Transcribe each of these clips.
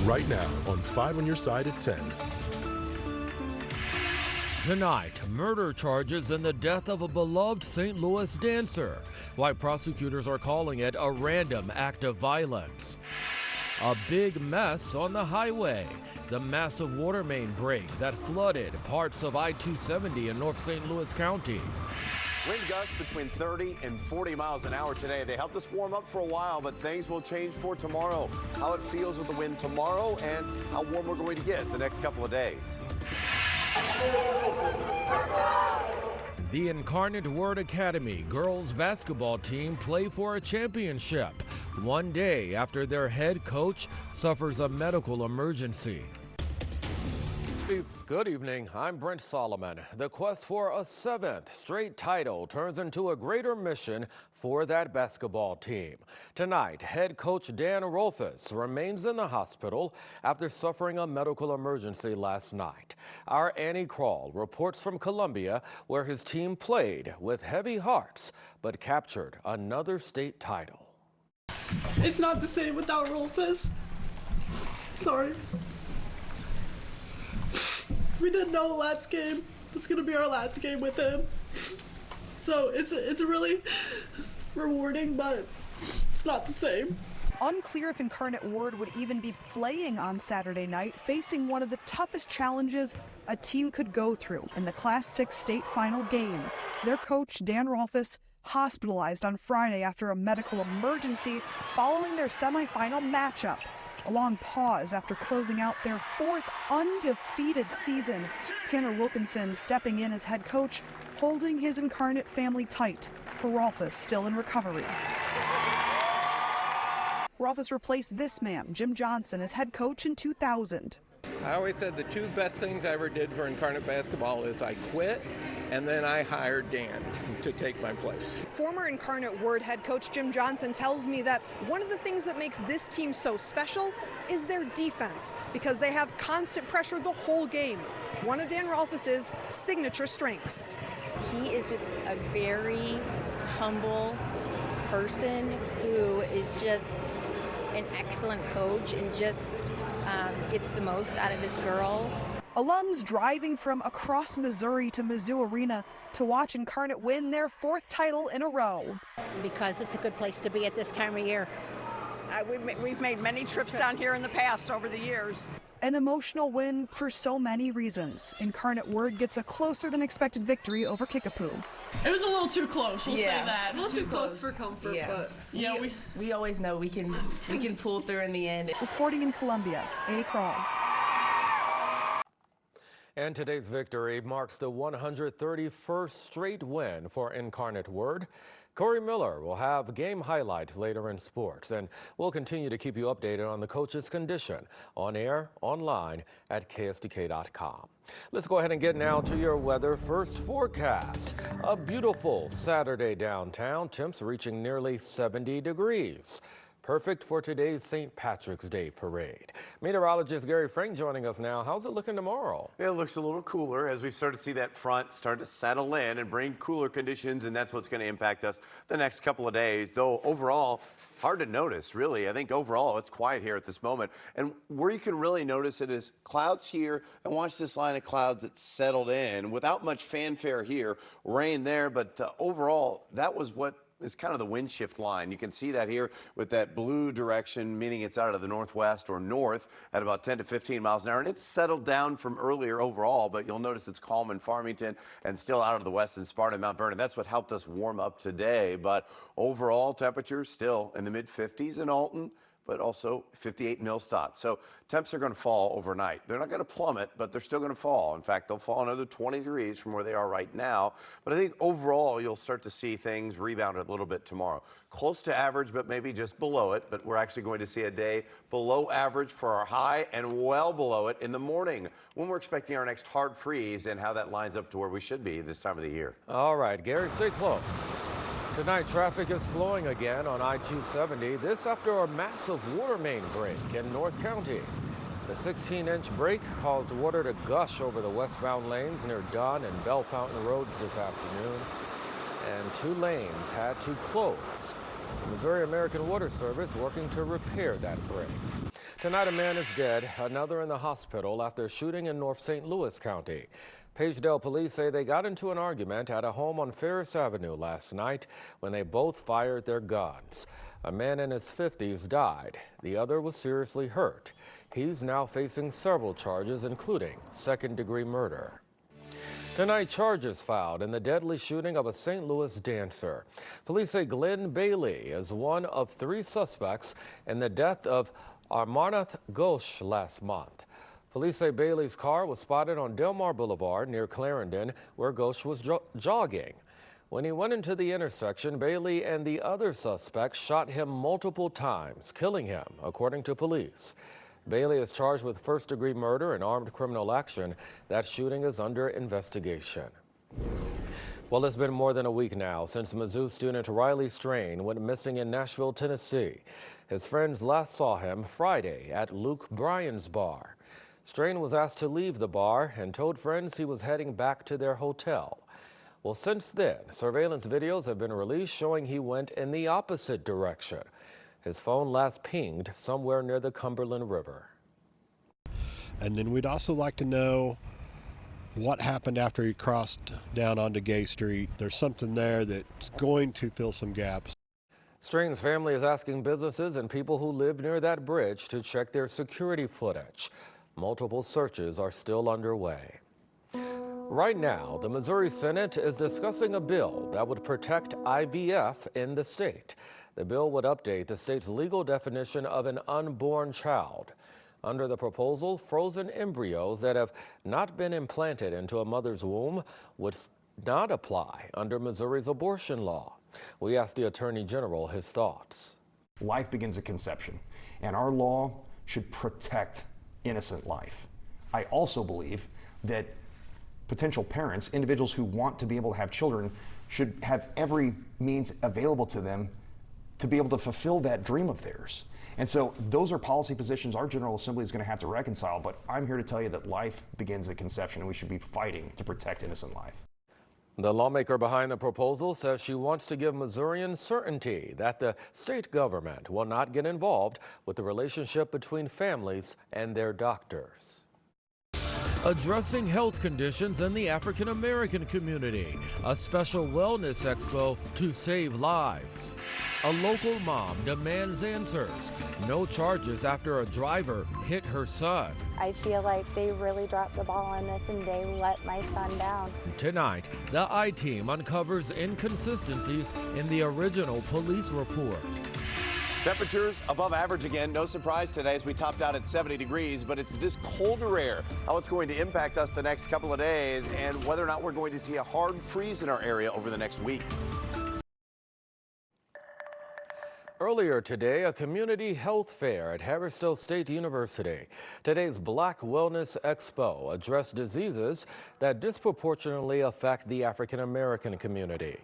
right now on 5 on Your Side at 10. Tonight, murder charges in the death of a beloved St. Louis dancer. Why prosecutors are calling it a random act of violence. A big mess on the highway. The massive water main break that flooded parts of I-270 in North St. Louis County. Wind gusts between 30 and 40 miles an hour today. They helped us warm up for a while, but things will change for tomorrow. How it feels with the wind tomorrow and how warm we're going to get the next couple of days. The Incarnate Word Academy girls basketball team play for a championship one day after their head coach suffers a medical emergency. Good evening, I'm Brent Solomon. The quest for a 7th straight title turns into a greater mission for that basketball team. Tonight, head coach Dan Rolfes remains in the hospital after suffering a medical emergency last night. Our Annie Krall reports from Columbia, where his team played with heavy hearts but captured another state title. It's not the same without Rolfes. Sorry. We didn't know the last game was going to be our last game with him. So it's really rewarding, but it's not the same. Unclear if Incarnate Word would even be playing on Saturday night, facing one of the toughest challenges a team could go through in the Class 6 state final game. Their coach, Dan Rolfes, hospitalized on Friday after a medical emergency following their semifinal matchup. A long pause after closing out their 4th undefeated season. Tanner Wilkinson stepping in as head coach, holding his Incarnate family tight. For Rolfes, still in recovery. Rolfes replaced this man, Jim Johnson, as head coach in 2000. I always said the 2 best things I ever did for Incarnate basketball is I quit and then I hired Dan to take my place. Former Incarnate Word head coach Jim Johnson tells me that one of the things that makes this team so special is their defense, because they have constant pressure the whole game. One of Dan Rolfes' signature strengths. He is just a very humble person who is just an excellent coach and just gets the most out of his girls. Alums driving from across Missouri to Mizzou Arena to watch Incarnate win their 4th title in a row. Because it's a good place to be at this time of year. We've made many trips down here in the past over the years. An emotional win for so many reasons. Incarnate Word gets a closer than expected victory over Kickapoo. It was a little too close, we'll say that. A little too close for comfort, but yeah, we always know we can pull through in the end. Reporting in Columbia, Annie Krall. And today's victory marks the 131st straight win for Incarnate Word. Corey Miller will have game highlights later in sports, and we'll continue to keep you updated on the coach's condition on air, online at KSDK.com. Let's go ahead and get now to your weather first forecast. A beautiful Saturday downtown, temps reaching nearly 70 degrees. Perfect for today's St. Patrick's Day parade. Meteorologist Gary Frank joining us now. How's it looking tomorrow? It looks a little cooler as we've started to see that front start to settle in and bring cooler conditions, and that's what's going to impact us the next couple of days. Though overall, hard to notice, really. I think overall it's quiet here at this moment. And where you can really notice it is clouds here, and watch this line of clouds that's settled in without much fanfare here. Rain there, but overall, that was what is kind of the wind shift line. You can see that here with that blue direction, meaning it's out of the northwest or north at about 10 to 15 miles an hour. And it's settled down from earlier overall, but you'll notice it's calm in Farmington and still out of the west in Sparta and Mount Vernon. That's what helped us warm up today. But overall temperatures still in the mid 50s in Alton, but also 58 in Millstadt. So temps are going to fall overnight. They're not going to plummet, but they're still going to fall. In fact, they'll fall another 20 degrees from where they are right now. But I think overall, you'll start to see things rebound a little bit tomorrow. Close to average, but maybe just below it. But we're actually going to see a day below average for our high and well below it in the morning when we're expecting our next hard freeze, and how that lines up to where we should be this time of the year. All right, Gary, stay close. Tonight, traffic is flowing again on I-270. This after a massive water main break in North County. The 16-inch break caused water to gush over the westbound lanes near Dunn and Bell Fountain Roads this afternoon, and 2 lanes had to close. The Missouri American Water Service working to repair that break. Tonight, a man is dead, another in the hospital after a shooting in North St. Louis County. Pagedale police say they got into an argument at a home on Ferris Avenue last night when they both fired their guns. A man in his 50s died. The other was seriously hurt. He's now facing several charges, including second-degree murder. Tonight, charges filed in the deadly shooting of a St. Louis dancer. Police say Glenn Bailey is one of 3 suspects in the death of Amarnath Ghosh last month. Police say Bailey's car was spotted on Delmar Boulevard near Clarendon, where Ghosh was jogging. When he went into the intersection, Bailey and the other suspects shot him multiple times, killing him, according to police. Bailey is charged with first-degree murder and armed criminal action. That shooting is under investigation. Well, it's been more than a week now since Mizzou student Riley Strain went missing in Nashville, Tennessee. His friends last saw him Friday at Luke Bryan's bar. Strain was asked to leave the bar and told friends he was heading back to their hotel. Well, since then, surveillance videos have been released showing he went in the opposite direction. His phone last pinged somewhere near the Cumberland River. And then we'd also like to know what happened after he crossed down onto Gay Street. There's something there that's going to fill some gaps. Strain's family is asking businesses and people who live near that bridge to check their security footage. Multiple searches are still underway. Right now, the Missouri Senate is discussing a bill that would protect IVF in the state. The bill would update the state's legal definition of an unborn child. Under the proposal, frozen embryos that have not been implanted into a mother's womb would not apply under Missouri's abortion law. We asked the Attorney General his thoughts. Life begins at conception, and our law should protect innocent life. I also believe that potential parents, individuals who want to be able to have children, should have every means available to them to be able to fulfill that dream of theirs. And so those are policy positions our General Assembly is going to have to reconcile, but I'm here to tell you that life begins at conception and we should be fighting to protect innocent life. The lawmaker behind the proposal says she wants to give Missourians certainty that the state government will not get involved with the relationship between families and their doctors. Addressing health conditions in the African American community, a special wellness expo to save lives. A local mom demands answers. No charges after a driver hit her son. I feel like they really dropped the ball on this and they let my son down. Tonight, the I-Team uncovers inconsistencies in the original police report. Temperatures above average again. No surprise today as we topped out at 70 degrees, but it's this colder air, how it's going to impact us the next couple of days and whether or not we're going to see a hard freeze in our area over the next week. Earlier today, a community health fair at Harrisville State University. Today's Black Wellness Expo addressed diseases that disproportionately affect the African American community.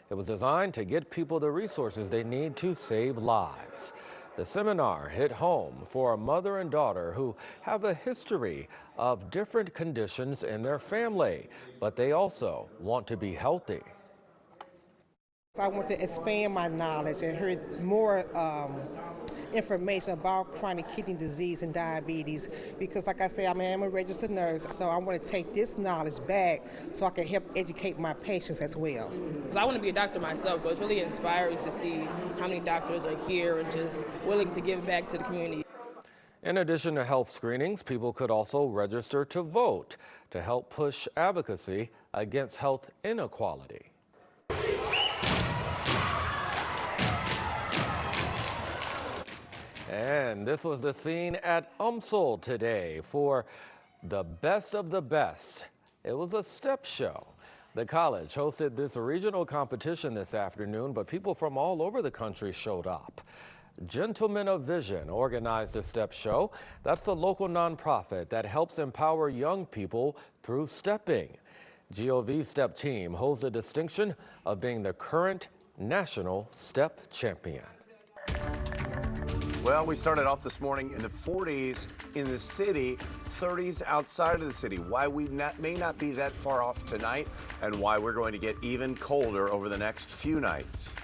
It was designed to get people the resources they need to save lives. The seminar hit home for a mother and daughter who have a history of different conditions in their family, but they also want to be healthy. I want to expand my knowledge and hear more information about chronic kidney disease and diabetes because, like I say, I am a registered nurse, so I want to take this knowledge back so I can help educate my patients as well. I want to be a doctor myself, so it's really inspiring to see how many doctors are here and just willing to give back to the community. In addition to health screenings, people could also register to vote to help push advocacy against health inequality. And this was the scene at UMSL today for the best of the best. It was a step show. The college hosted this regional competition this afternoon, but people from all over the country showed up. Gentlemen of Vision organized a step show. That's the local nonprofit that helps empower young people through stepping. GOV's step team holds the distinction of being the current national step champion. Well, we started off this morning in the 40s in the city, 30s outside of the city. Why we may not be that far off tonight and why we're going to get even colder over the next few nights.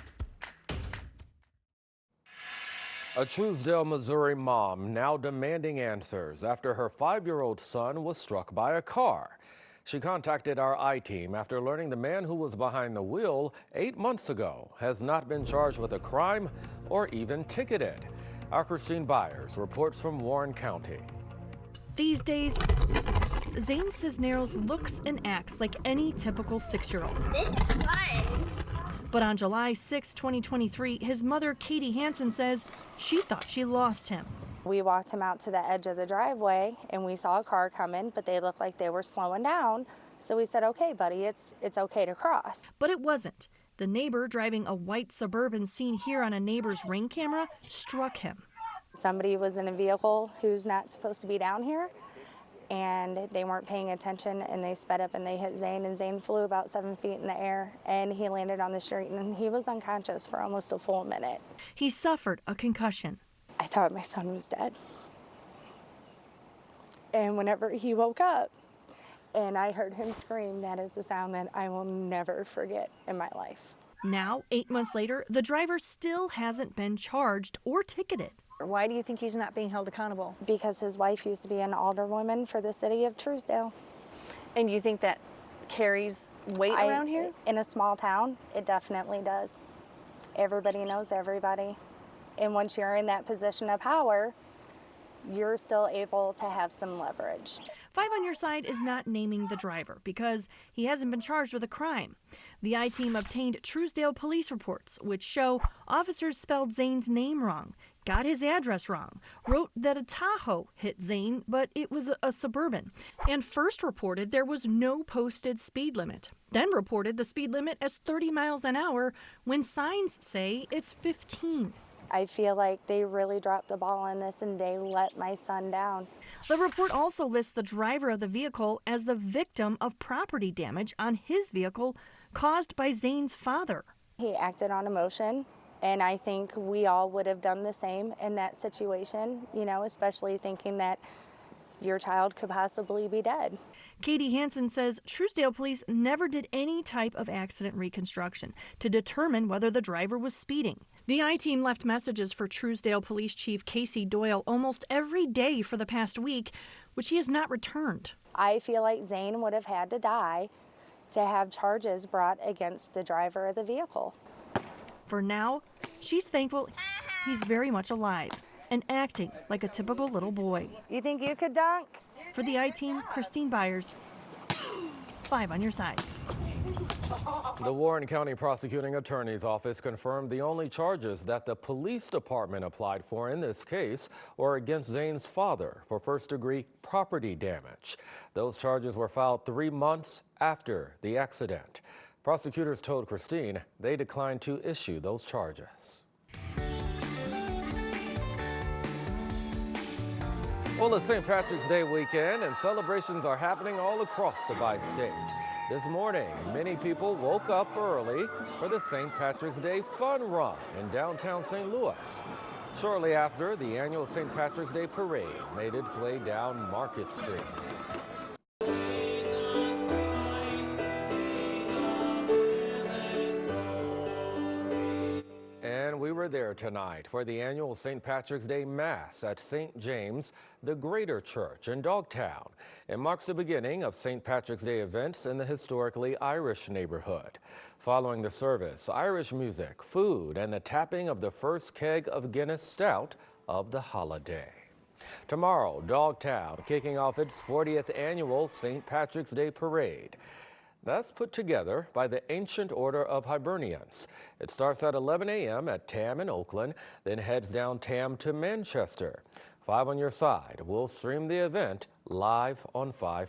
A Truesdale, Missouri mom now demanding answers after her 5-year-old son was struck by a car. She contacted our I-team after learning the man who was behind the wheel 8 months ago has not been charged with a crime or even ticketed. Our Christine Byers reports from Warren County. These days, Zane Cisneros looks and acts like any typical 6-year-old. This is fun. But on July 6, 2023, his mother, Katie Hansen, says she thought she lost him. We walked him out to the edge of the driveway and we saw a car coming, but they looked like they were slowing down. So we said, okay, buddy, it's okay to cross. But it wasn't. The neighbor driving a white Suburban seen here on a neighbor's Ring camera struck him. Somebody was in a vehicle who's not supposed to be down here, and they weren't paying attention, and they sped up and they hit Zane, and Zane flew about 7 feet in the air, and he landed on the street, and he was unconscious for almost a full minute. He suffered a concussion. I thought my son was dead. And whenever he woke up and I heard him scream, that is a sound that I will never forget in my life. Now, 8 months later, the driver still hasn't been charged or ticketed. Why do you think he's not being held accountable? Because his wife used to be an alderwoman for the city of Truesdale. And you think that carries weight around here? In a small town, it definitely does. Everybody knows everybody. And once you're in that position of power, you're still able to have some leverage. 5 on Your Side is not naming the driver because he hasn't been charged with a crime. The I-team obtained Truesdale police reports, which show officers spelled Zane's name wrong, got his address wrong, wrote that a Tahoe hit Zane, but it was a Suburban, and first reported there was no posted speed limit, then reported the speed limit as 30 miles an hour when signs say it's 15. I feel like they really dropped the ball on this and they let my son down. The report also lists the driver of the vehicle as the victim of property damage on his vehicle caused by Zane's father. He acted on emotion, and I think we all would have done the same in that situation, you know, especially thinking that your child could possibly be dead. Katie Hansen says Truesdale police never did any type of accident reconstruction to determine whether the driver was speeding. The I-team left messages for Truesdale Police Chief Casey Doyle almost every day for the past week, which he has not returned. I feel like Zane would have had to die to have charges brought against the driver of the vehicle. For now, she's thankful he's very much alive and acting like a typical little boy. You think you could dunk? For the I-team, Christine Byers, 5 on Your Side. The Warren County Prosecuting Attorney's Office confirmed the only charges that the police department applied for in this case were against Zane's father for first-degree property damage. Those charges were filed 3 months after the accident. Prosecutors told Christine they declined to issue those charges. Well, it's St. Patrick's Day weekend, and celebrations are happening all across the bi-state. This morning, many people woke up early for the St. Patrick's Day Fun Run in downtown St. Louis. Shortly after, the annual St. Patrick's Day Parade made its way down Market Street. And we were there tonight for the annual St. Patrick's Day Mass at St. James, the Greater Church in Dogtown. It marks the beginning of St. Patrick's Day events in the historically Irish neighborhood. Following the service, Irish music, food, and the tapping of the first keg of Guinness Stout of the holiday. Tomorrow, Dogtown kicking off its 40th annual St. Patrick's Day Parade. That's put together by the Ancient Order of Hibernians. It starts at 11 a.m. at Tam in Oakland, then heads down Tam to Manchester. 5 on Your Side will stream the event live on 5+.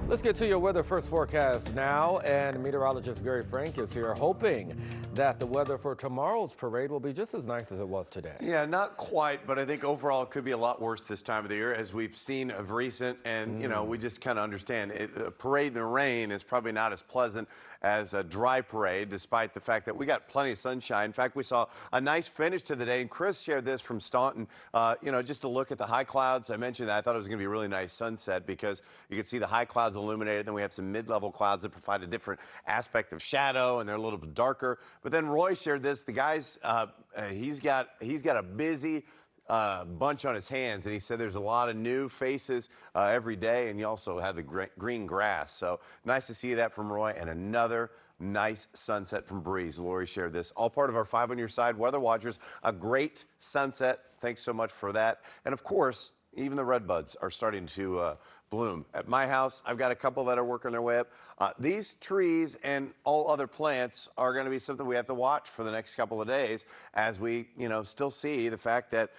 Let's get to your weather first forecast now, and meteorologist Gary Frank is here hoping that the weather for tomorrow's parade will be just as nice as it was today. Yeah, not quite, but I think overall it could be a lot worse this time of the year, as we've seen of recent, and you know, we just kind of understand a parade in the rain is probably not as pleasant as a dry parade, despite the fact that we got plenty of sunshine. In fact, we saw a nice finish to the day, and Chris shared this from Staunton. You know, just to look at the high clouds, I mentioned that I thought it was going to be a really nice sunset because you could see the high clouds a illuminated. Then we have some mid-level clouds that provide a different aspect of shadow, and they're a little bit darker. But then Roy shared this. The guy's he's got a busy bunch on his hands, and he said there's a lot of new faces every day, and you also have the green grass. So nice to see that from Roy, and another nice sunset from Breeze. Lori shared this. All part of our 5 on Your Side Weather Watchers. A great sunset. Thanks so much for that. And of course, even the redbuds are starting to bloom. At my house, I've got a couple that are working their way up. These trees and all other plants are going to be something we have to watch for the next couple of days as we, still see the fact that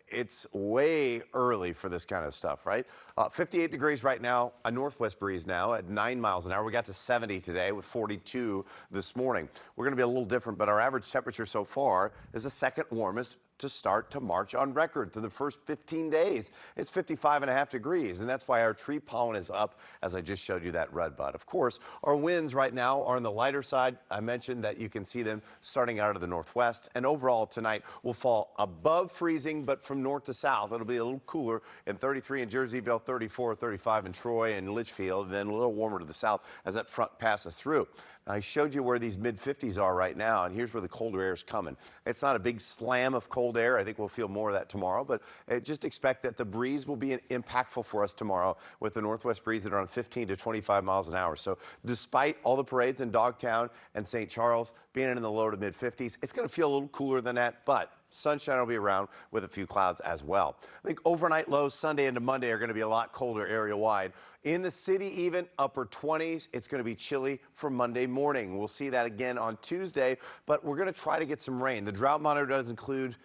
it's way early for this kind of stuff, right? 58 degrees right now, a northwest breeze now at 9 miles an hour. We got to 70 today with 42 this morning. We're going to be a little different, but our average temperature so far is the second warmest to start to March on record. Through the first 15 days, it's 55.5 degrees, and that's why our tree pollen is up, as I just showed you that red bud. Of course, our winds right now are on the lighter side. I mentioned that you can see them starting out of the northwest, and overall tonight will fall above freezing, but from north to south, it'll be a little cooler in 33 in Jerseyville, 34, 35 in Troy and Litchfield, and then a little warmer to the south as that front passes through. Now, I showed you where these mid-50s are right now, and here's where the colder air is coming. It's not a big slam of cold air. I think we'll feel more of that tomorrow, but just expect that the breeze will be impactful for us tomorrow with the northwest breeze at around 15 to 25 miles an hour. So despite all the parades in Dogtown and St. Charles being in the low to mid-50s, it's going to feel a little cooler than that, but sunshine will be around with a few clouds as well. I think overnight lows Sunday into Monday are going to be a lot colder area-wide. In the city, even upper 20s. It's going to be chilly for Monday morning. We'll see that again on Tuesday, but we're going to try to get some rain. The drought monitor does include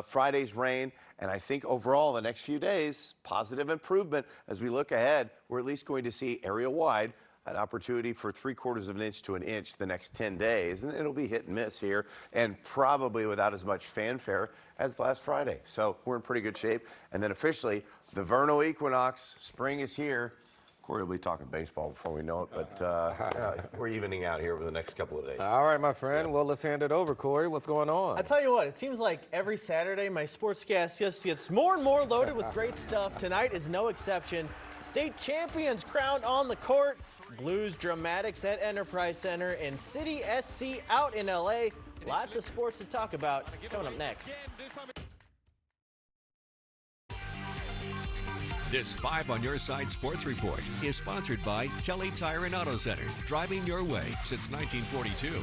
Friday's rain, and I think overall the next few days, positive improvement as we look ahead. We're at least going to see area-wide an opportunity for 3/4 of an inch to an inch the next 10 days. And it'll be hit and miss here, and probably without as much fanfare as last Friday. So we're in pretty good shape. And then officially, the vernal equinox, spring is here. Corey will be talking baseball before we know it, but we're evening out here over the next couple of days. All right, my friend. Well, let's hand it over, Corey. What's going on? I tell you what, it seems like every Saturday my sportscast just gets more and more loaded with great stuff. Tonight is no exception. State champions crowned on the court. Blues dramatics at Enterprise Center, and City SC out in LA. Lots of sports to talk about coming up next. This 5 on Your Side Sports Report is sponsored by Telly Tire and Auto Centers, driving your way since 1942.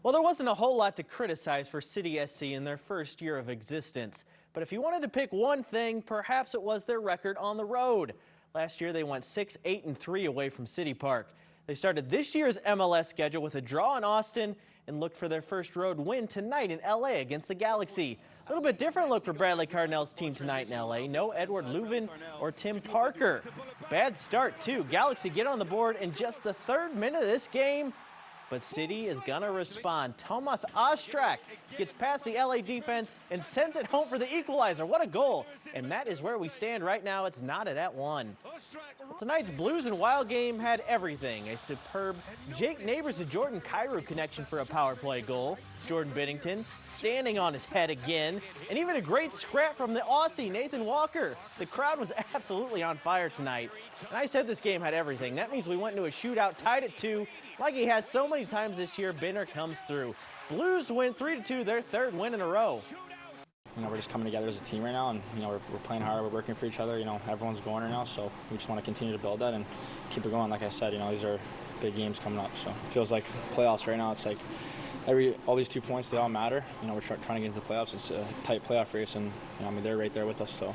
Well, there wasn't a whole lot to criticize for City SC in their first year of existence. But if you wanted to pick one thing, perhaps it was their record on the road. Last year, they went 6-8-3 away from City Park. They started this year's MLS schedule with a draw in Austin and looked for their first road win tonight in LA against the Galaxy. A little bit different look for Bradley Cardinel's team tonight in LA. No Edward Leuven or Tim Parker. Bad start, too. Galaxy get on the board in just the 3rd minute of this game. But City is going to respond. Tomas Ostrak gets past the LA defense and sends it home for the equalizer. What a goal. And that is where we stand right now. It's knotted at 1. Well, tonight's Blues and Wild game had everything. A superb Jake Neighbors to Jordan Kyrou connection for a power play goal. Jordan Binnington standing on his head again. And even a great scrap from the Aussie, Nathan Walker. The crowd was absolutely on fire tonight. And I said this game had everything. That means we went into a shootout, tied at 2. Like he has so many times this year, Binner comes through. Blues win 3-2, their 3rd win in a row. We're just coming together as a team right now, and we're playing hard. We're working for each other. Everyone's going right now, so we just want to continue to build that and keep it going. Like I said, these are big games coming up, so it feels like playoffs right now. It's like all these 2 points, they all matter. We're trying to get into the playoffs. It's a tight playoff race, and they're right there with us. So.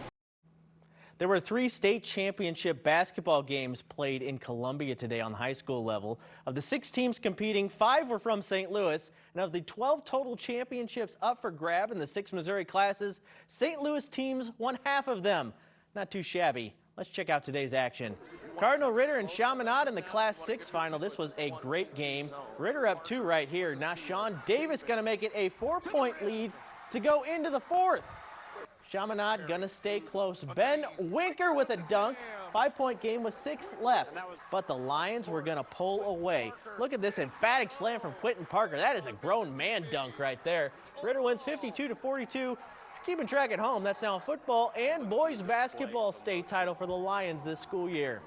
There were 3 state championship basketball games played in Columbia today on the high school level. Of the 6 teams competing, 5 were from St. Louis. And of the 12 total championships up for grab in the 6 Missouri classes, St. Louis teams won half of them. Not too shabby. Let's check out today's action. Cardinal Ritter and Chaminade in the Class 6 final. This was a great game. Ritter up 2 right here. Now Sean Davis going to make it a 4-point lead to go into the 4th. Chaminade gonna stay close. Ben Winker with a dunk. 5-point game with 6 left. But the Lions were gonna pull away. Look at this emphatic slam from Quentin Parker. That is a grown man dunk right there. Ritter wins 52-42. Keeping track at home, that's now a football and boys basketball state title for the Lions this school year.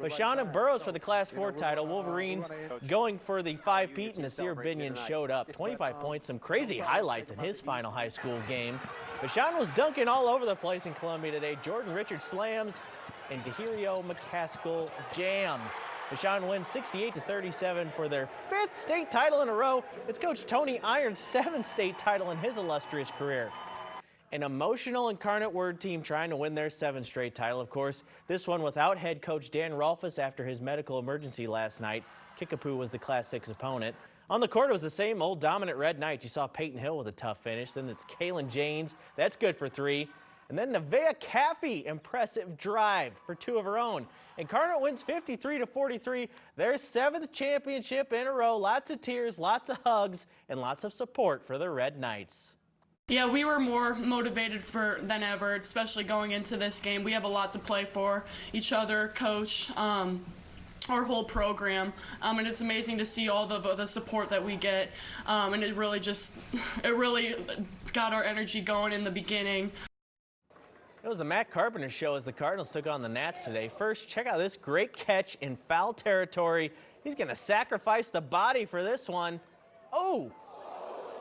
Bashan and Burrows for the Class 4 title. Wolverines going for the 5-peat, and Nasir Binion showed up. 25 points, some crazy highlights in his final high school game. Bashan was dunking all over the place in Columbia today. Jordan Richard slams and Dahirio McCaskill jams. Bashan wins 68-37 for their 5th state title in a row. It's Coach Tony Iron's 7th state title in his illustrious career. An emotional Incarnate Word team trying to win their 7th straight title. Of course, this one without head coach Dan Rolfus after his medical emergency last night. Kickapoo was the Class 6 opponent. On the court, it was the same old dominant Red Knights. You saw Peyton Hill with a tough finish. Then it's Kaylin Janes. That's good for 3. And then Nevaeh Caffey, impressive drive for 2 of her own. Incarnate wins 53-43, their 7th championship in a row. Lots of tears, lots of hugs, and lots of support for the Red Knights. Yeah, we were more motivated than ever, especially going into this game. We have a lot to play for, each other, coach, our whole program, and it's amazing to see all the support that we get, and it really got our energy going in the beginning. It was a Matt Carpenter show as the Cardinals took on the Nats today. First, check out this great catch in foul territory. He's going to sacrifice the body for this one. Oh!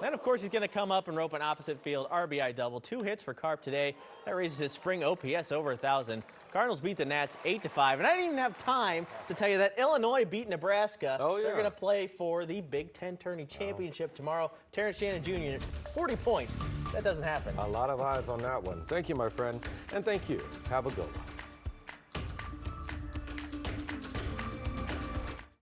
Then, of course, he's going to come up and rope an opposite field RBI double. 2 hits for Carp today. That raises his spring OPS over 1,000. Cardinals beat the Nats 8-5. And I didn't even have time to tell you that Illinois beat Nebraska. Oh, yeah. They're going to play for the Big Ten Tourney Championship tomorrow. Terrence Shannon Jr., 40 points. That doesn't happen. A lot of eyes on that one. Thank you, my friend. And thank you. Have a good one.